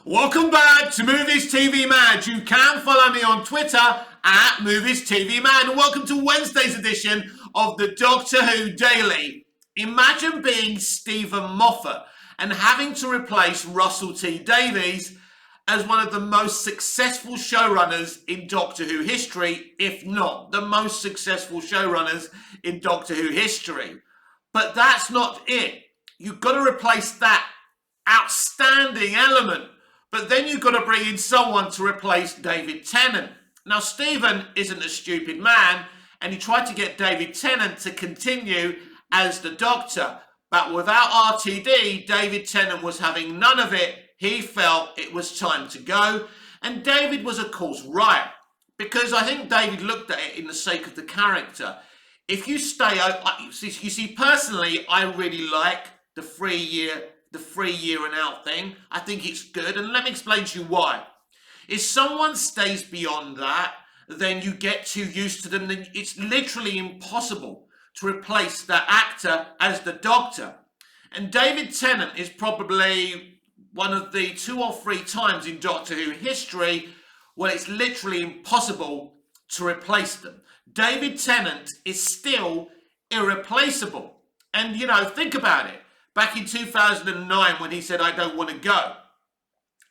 Welcome back to Movies TV Mad. You can follow me on Twitter at Movies TV Mad. And welcome to Wednesday's edition of the Doctor Who Daily. Imagine being Stephen Moffat and having to replace Russell T Davies as one of the most successful showrunners in Doctor Who history, if not the most successful showrunners in Doctor Who history. But that's not it. You've got to replace that outstanding element. But then you've got to bring in someone to replace David Tennant. Now, Stephen isn't a stupid man, and he tried to get David Tennant to continue as the Doctor. But without RTD, David Tennant was having none of it. He felt it was time to go. And David was, of course, right. Because I think David looked at it in the sake of the character. If you stay, you see, personally, I really like the 3 year and out thing. I think it's good, and let me explain to you why. If someone stays beyond that, then you get too used to them, then it's literally impossible to replace that actor as the Doctor. And David Tennant is probably one of the 2 or 3 times in Doctor Who history where it's literally impossible to replace them. David Tennant is still irreplaceable. And, you know, think about it. Back in 2009 when he said, I don't want to go,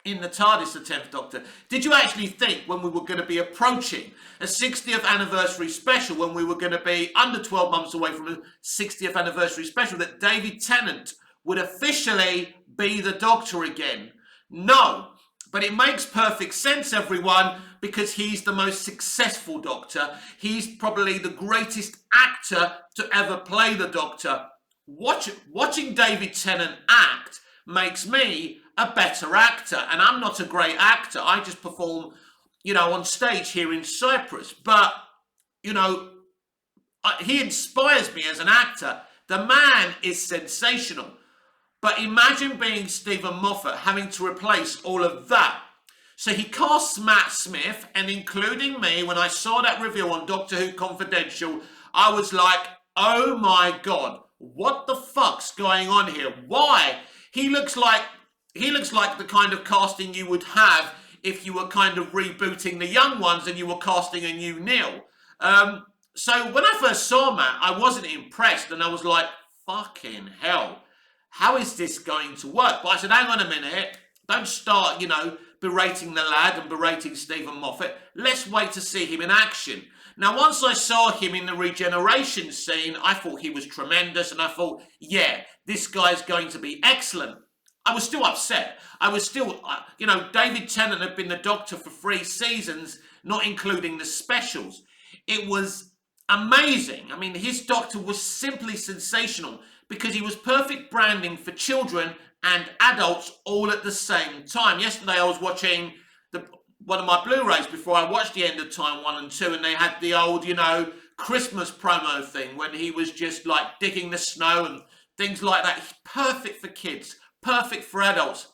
in the TARDIS, the 10th Doctor, did you actually think when we were going to be approaching a 60th anniversary special, when we were going to be under 12 months away from a 60th anniversary special, that David Tennant would officially be the Doctor again? No, but it makes perfect sense, everyone, because he's the most successful Doctor. He's probably the greatest actor to ever play the Doctor. Watching David Tennant act makes me a better actor, and I'm not a great actor. I just perform, you know, on stage here in Cyprus. But, you know, he inspires me as an actor. The man is sensational. But imagine being Stephen Moffat, having to replace all of that. So he casts Matt Smith, and including me, when I saw that review on Doctor Who Confidential, I was like, oh my God. What the fuck's going on here? Why? He looks like the kind of casting you would have if you were kind of rebooting the young ones and you were casting a new Neil. So when I first saw Matt, I wasn't impressed, and I was like, fucking hell, how is this going to work? But I said, hang on a minute, don't start, you know, berating the lad and berating Stephen Moffat. Let's wait to see him in action. Now, once I saw him in the regeneration scene, I thought he was tremendous, and I thought, yeah, this guy's going to be excellent. I was still upset. I was still, you know, David Tennant had been the Doctor for 3 seasons, not including the specials. It was amazing. I mean, his Doctor was simply sensational because he was perfect branding for children and adults all at the same time. Yesterday, I was watching one of my Blu-rays before I watched The End of Time 1 and 2, and they had the old, you know, Christmas promo thing when he was just like digging the snow and things like that. He's perfect for kids, perfect for adults.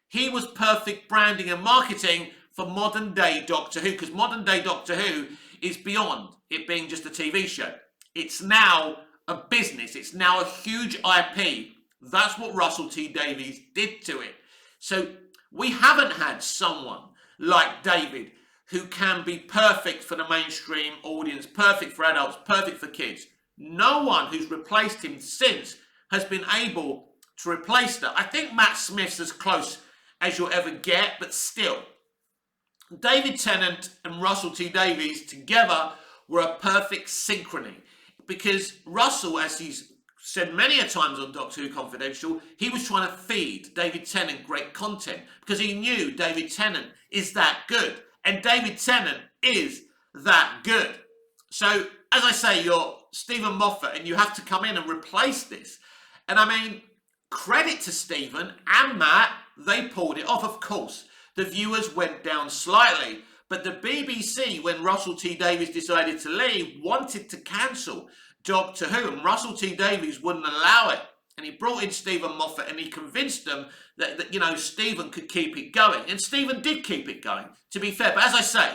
He was perfect branding and marketing for modern day Doctor Who, because modern day Doctor Who is beyond it being just a TV show. It's now a business. It's now a huge IP. That's what Russell T Davies did to it. So we haven't had someone like David, who can be perfect for the mainstream audience, perfect for adults, perfect for kids. No one who's replaced him since has been able to replace that. I think Matt Smith's as close as you'll ever get, but still, David Tennant and Russell T Davies together were a perfect synchrony, because Russell, as he's said many a times on Doctor Who Confidential, he was trying to feed David Tennant great content because he knew David Tennant is that good, and David Tennant is that good. So, as I say, you're Stephen Moffat and you have to come in and replace this. And I mean, credit to Stephen and Matt, they pulled it off. Of course, the viewers went down slightly, but the BBC, when Russell T Davies decided to leave, wanted to cancel Doctor Who, and Russell T Davies wouldn't allow it. And he brought in Stephen Moffat, and he convinced them that you know, Stephen could keep it going. And Stephen did keep it going, to be fair. But as I say,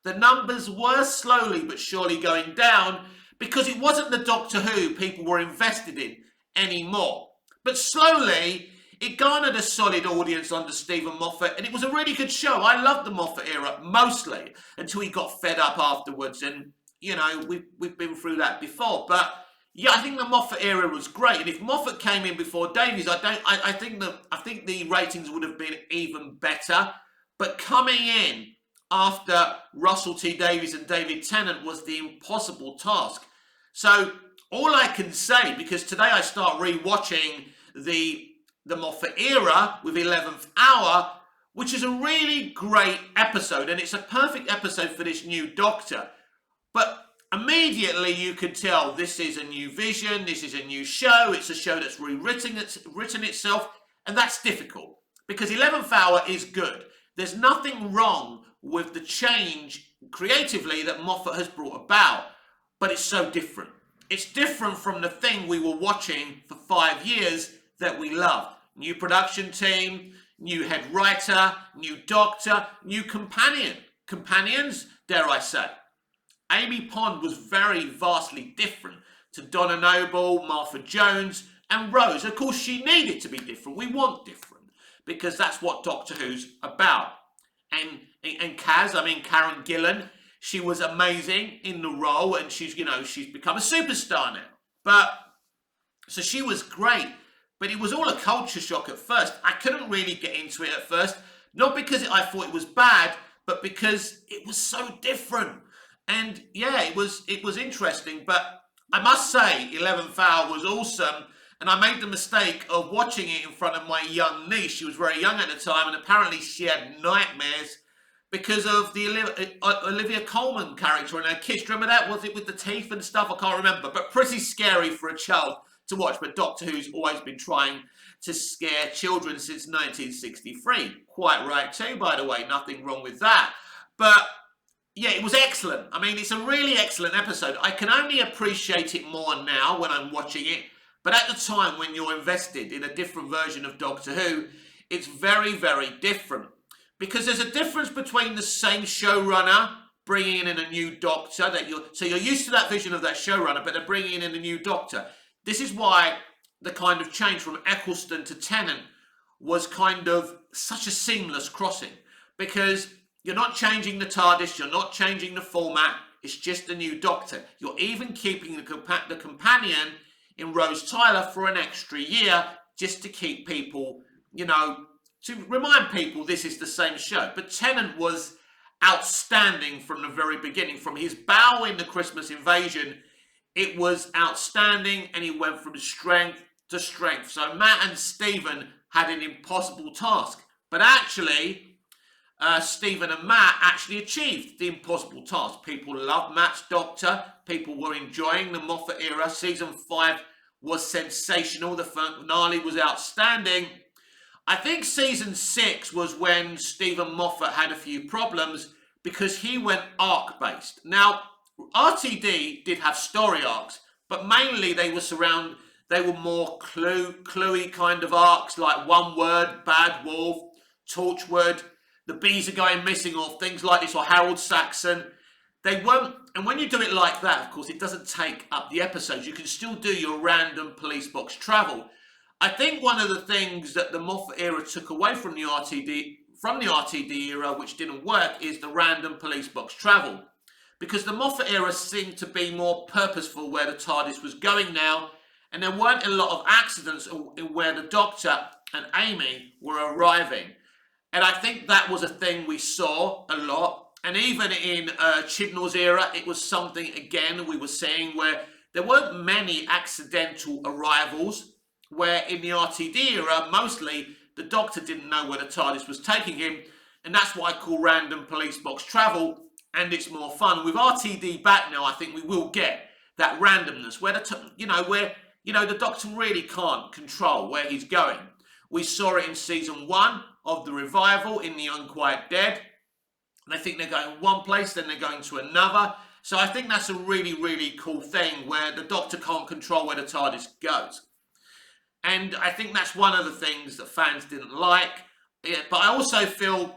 the numbers were slowly but surely going down because it wasn't the Doctor Who people were invested in anymore. But slowly, It garnered a solid audience under Stephen Moffat, and it was a really good show. I loved the Moffat era mostly until he got fed up afterwards, and we've been through that before. But yeah, I think the Moffat era was great, and if Moffat came in before Davies, I think the ratings would have been even better. But coming in after Russell T Davies and David Tennant was the impossible task. So all I can say, because today I start re-watching the Moffat era with 11th Hour, which is a really great episode, and it's a perfect episode for this new Doctor. But immediately you could tell this is a new vision, this is a new show, it's a show that's rewritten itself, and that's difficult, because 11th Hour is good. There's nothing wrong with the change creatively that Moffat has brought about, but it's so different. It's different from the thing we were watching for 5 years that we loved. New production team, new head writer, new Doctor, new companions, dare I say. Amy Pond was very vastly different to Donna Noble, Martha Jones, and Rose. Of course, she needed to be different. We want different, because that's what Doctor Who's about. And Karen Gillan, she was amazing in the role, and she's become a superstar now. But so she was great, but it was all a culture shock at first. I couldn't really get into it at first, not because I thought it was bad, but because it was so different. And yeah, it was interesting, but I must say 11th Hour was awesome, and I made the mistake of watching it in front of my young niece. She was very young at the time, and apparently she had nightmares because of the Olivia Colman character and her kiss. Do you remember that? Was it with the teeth and stuff? I can't remember, but pretty scary for a child to watch. But Doctor Who's always been trying to scare children since 1963. Quite right too, by the way. Nothing wrong with that. But yeah, it was excellent. I mean, it's a really excellent episode. I can only appreciate it more now when I'm watching it. But at the time, when you're invested in a different version of Doctor Who, it's very, very different. Because there's a difference between the same showrunner bringing in a new Doctor. So you're used to that vision of that showrunner, but they're bringing in a new Doctor. This is why the kind of change from Eccleston to Tennant was kind of such a seamless crossing. Because you're not changing the TARDIS, you're not changing the format, it's just a new Doctor. You're even keeping the companion in Rose Tyler for an extra year, just to keep people, to remind people this is the same show. But Tennant was outstanding from the very beginning. From his bow in the Christmas Invasion, it was outstanding, and he went from strength to strength. So Matt and Stephen had an impossible task. But actually, Stephen and Matt actually achieved the impossible task. People loved Matt's Doctor. People were enjoying the Moffat era. Season 5 was sensational. The finale was outstanding. I think season 6 was when Stephen Moffat had a few problems because he went arc-based. Now, RTD did have story arcs, but mainly they were more cluey kind of arcs, like One Word, Bad Wolf, Torchwood, The Bees Are Going Missing, or things like this, or Harold Saxon. They weren't, and when you do it like that, of course, it doesn't take up the episodes. You can still do your random police box travel. I think one of the things that the Moffat era took away from the RTD era, which didn't work, is the random police box travel. Because the Moffat era seemed to be more purposeful where the TARDIS was going now, and there weren't a lot of accidents where the Doctor and Amy were arriving. And I think that was a thing we saw a lot. And even in Chibnall's era, it was something, again, we were seeing where there weren't many accidental arrivals, where in the RTD era, mostly, the Doctor didn't know where the TARDIS was taking him, and that's what I call random police box travel, and it's more fun. With RTD back now, I think we will get that randomness, where the Doctor really can't control where he's going. We saw it in season 1 of the revival in The Unquiet Dead. And I think they're going one place, then they're going to another. So I think that's a really, really cool thing where the Doctor can't control where the TARDIS goes. And I think that's one of the things that fans didn't like. But I also feel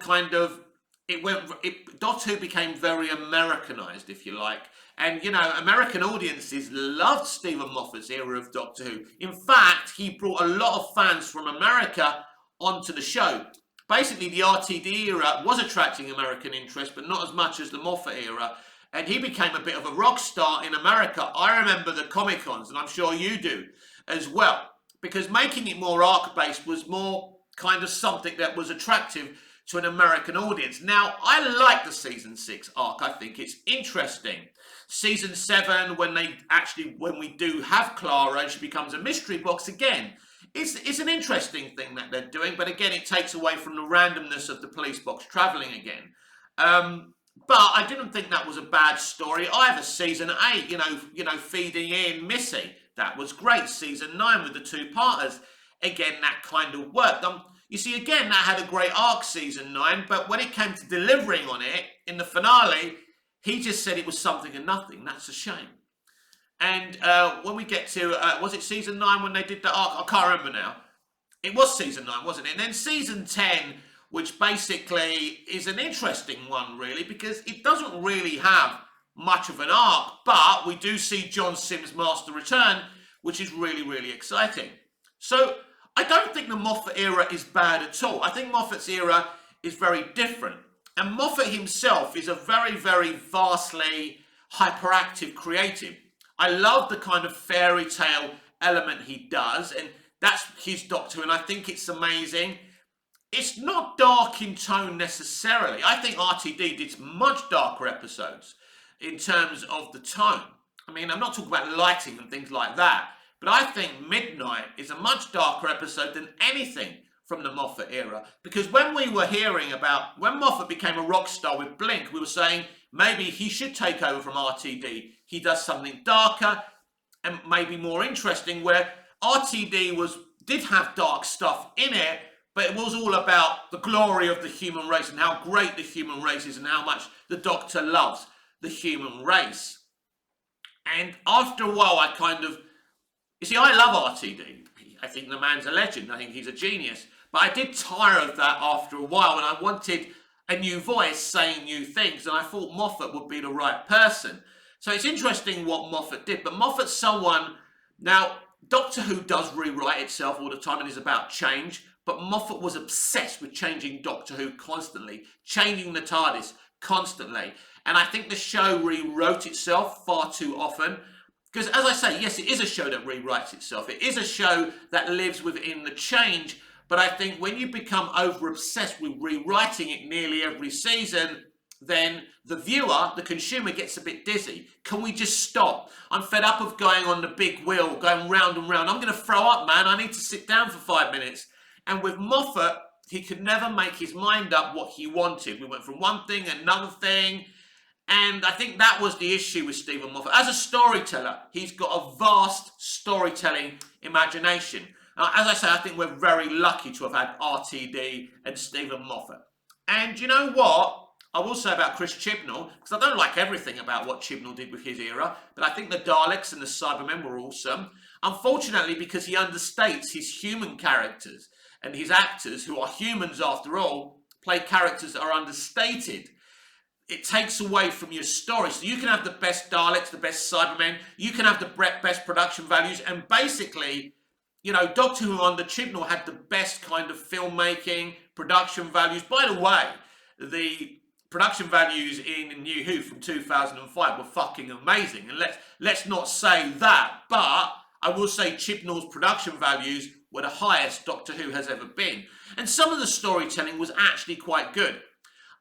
Doctor Who became very Americanized, if you like. And, you know, American audiences loved Stephen Moffat's era of Doctor Who. In fact, he brought a lot of fans from America onto the show. Basically, the RTD era was attracting American interest, but not as much as the Moffat era. And he became a bit of a rock star in America. I remember the Comic-Cons, and I'm sure you do as well, because making it more arc-based was more kind of something that was attractive to an American audience. Now, I like the Season 6 arc. I think it's interesting. Season 7, when we do have Clara and she becomes a mystery box again, it's an interesting thing that they're doing, but again, it takes away from the randomness of the police box travelling again. But I didn't think that was a bad story either. Season 8, you know, feeding in Missy, that was great. Season 9 with the two-parters, again, that kind of worked. You see, again, that had a great arc, Season 9, but when it came to delivering on it in the finale, he just said it was something and nothing. That's a shame. And when we get to, was it Season 9 when they did the arc? I can't remember now. It was Season 9, wasn't it? And then Season 10, which basically is an interesting one, really, because it doesn't really have much of an arc, but we do see John Sims' Master return, which is really, really exciting. So I don't think the Moffat era is bad at all. I think Moffat's era is very different. And Moffat himself is a very, very vastly hyperactive creative. I love the kind of fairy tale element he does, and that's his Doctor, and I think it's amazing. It's not dark in tone necessarily. I think RTD did much darker episodes in terms of the tone. I mean, I'm not talking about lighting and things like that, but I think Midnight is a much darker episode than anything from the Moffat era. Because when we were hearing about, when Moffat became a rock star with Blink, we were saying maybe he should take over from RTD. He does something darker and maybe more interesting, where RTD did have dark stuff in it, but it was all about the glory of the human race and how great the human race is and how much the Doctor loves the human race. And after a while, you see, I love RTD. I think the man's a legend. I think he's a genius. But I did tire of that after a while, and I wanted a new voice saying new things, and I thought Moffat would be the right person. So it's interesting what Moffat did, but Moffat's someone, now, Doctor Who does rewrite itself all the time and is about change, but Moffat was obsessed with changing Doctor Who constantly, changing the TARDIS constantly. And I think the show rewrote itself far too often. Because as I say, yes, it is a show that rewrites itself. It is a show that lives within the change. But I think when you become over-obsessed with rewriting it nearly every season, then the viewer, the consumer, gets a bit dizzy. Can we just stop? I'm fed up of going on the big wheel, going round and round. I'm going to throw up, man. I need to sit down for 5 minutes. And with Moffat, he could never make his mind up what he wanted. We went from one thing, another thing. And I think that was the issue with Stephen Moffat. As a storyteller, he's got a vast storytelling imagination. As I say, I think we're very lucky to have had RTD and Stephen Moffat. And you know what? I will say about Chris Chibnall, because I don't like everything about what Chibnall did with his era, but I think the Daleks and the Cybermen were awesome. Unfortunately, because he understates his human characters, and his actors, who are humans after all, play characters that are understated. It takes away from your story. So you can have the best Daleks, the best Cybermen, you can have the best production values, and basically, you know, Doctor Who under Chibnall had the best kind of filmmaking, production values. By the way, the production values in New Who from 2005 were fucking amazing. And let's not say that, but I will say Chibnall's production values were the highest Doctor Who has ever been. And some of the storytelling was actually quite good.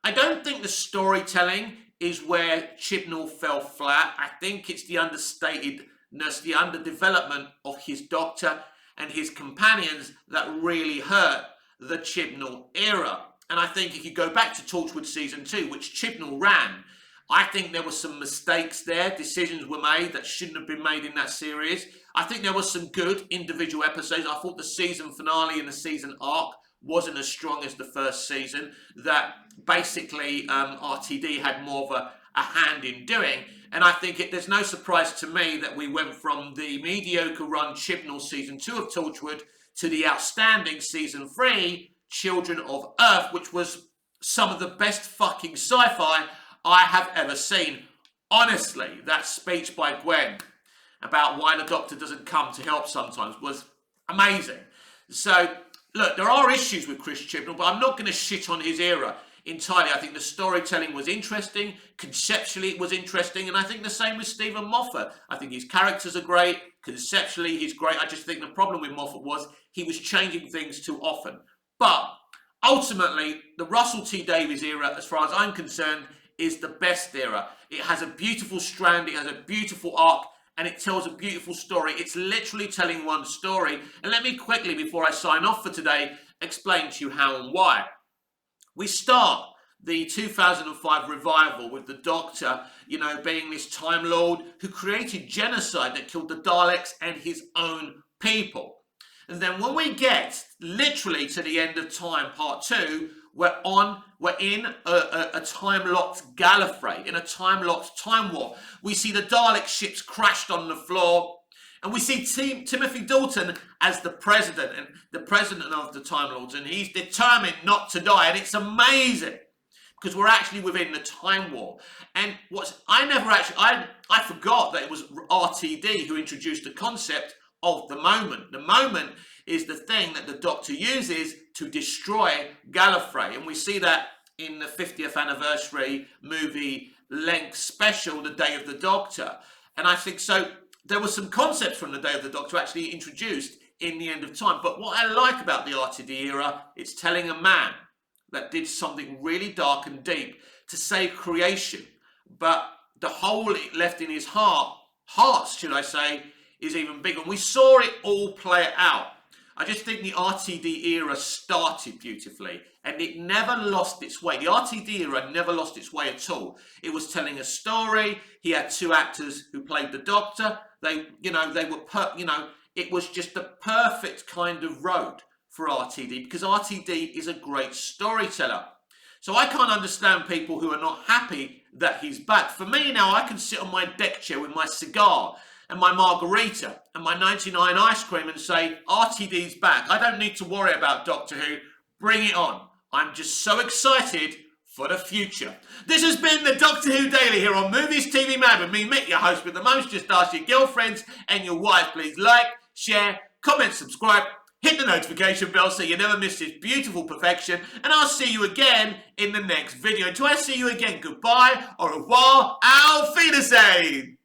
I don't think the storytelling is where Chibnall fell flat. I think it's the understatedness, the underdevelopment of his Doctor and his companions that really hurt the Chibnall era. And I think if you go back to Torchwood Season 2, which Chibnall ran, I think there were some mistakes there. Decisions were made that shouldn't have been made in that series. I think there were some good individual episodes. I thought the season finale and the season arc wasn't as strong as the first season, that basically RTD had more of a hand in doing. And I think there's no surprise to me that we went from the mediocre run Chibnall Season 2 of Torchwood to the outstanding Season 3, Children of Earth, which was some of the best fucking sci-fi I have ever seen. Honestly, that speech by Gwen about why the Doctor doesn't come to help sometimes was amazing. So, look, there are issues with Chris Chibnall, but I'm not going to shit on his era entirely. I think the storytelling was interesting, conceptually it was interesting, and I think the same with Stephen Moffat. I think his characters are great, conceptually he's great. I just think the problem with Moffat was he was changing things too often. But ultimately, the Russell T Davies era, as far as I'm concerned, is the best era. It has a beautiful strand, it has a beautiful arc, and it tells a beautiful story. It's literally telling one story. And let me quickly, before I sign off for today, explain to you how and why. We start the 2005 revival with the Doctor, being this Time Lord who created genocide that killed the Daleks and his own people. And then when we get literally to the end of time, part 2, we're in a time-locked Gallifrey, in a time-locked time war. We see the Dalek ships crashed on the floor, and we see Timothy Dalton as the president of the Time Lords, and he's determined not to die, and it's amazing because we're actually within the time war. And I forgot that it was RTD who introduced the concept of the moment. The moment is the thing that the Doctor uses to destroy Gallifrey, and we see that in the 50th anniversary movie length special, The Day of the Doctor. And I think so there were some concepts from The Day of the Doctor actually introduced in The End of Time. But what I like about the RTD era, it's telling a man that did something really dark and deep to save creation, but the hole it left in his hearts, should I say, is even bigger. And we saw it all play out. I just think the RTD era started beautifully and it never lost its way. The RTD era never lost its way at all. It was telling a story. He had 2 actors who played the Doctor. It was just the perfect kind of road for RTD because RTD is a great storyteller. So I can't understand people who are not happy that he's back. For me now, I can sit on my deck chair with my cigar and my margarita and my 99 ice cream and say, RTD's back. I don't need to worry about Doctor Who. Bring it on. I'm just so excited for the future. This has been the Doctor Who Daily here on Movies TV Mad with me, Mick, your host with the most. Just ask your girlfriends and your wife, please like, share, comment, subscribe, hit the notification bell so you never miss this beautiful perfection, and I'll see you again in the next video. Until I see you again, goodbye, au revoir, auf Wiedersehen.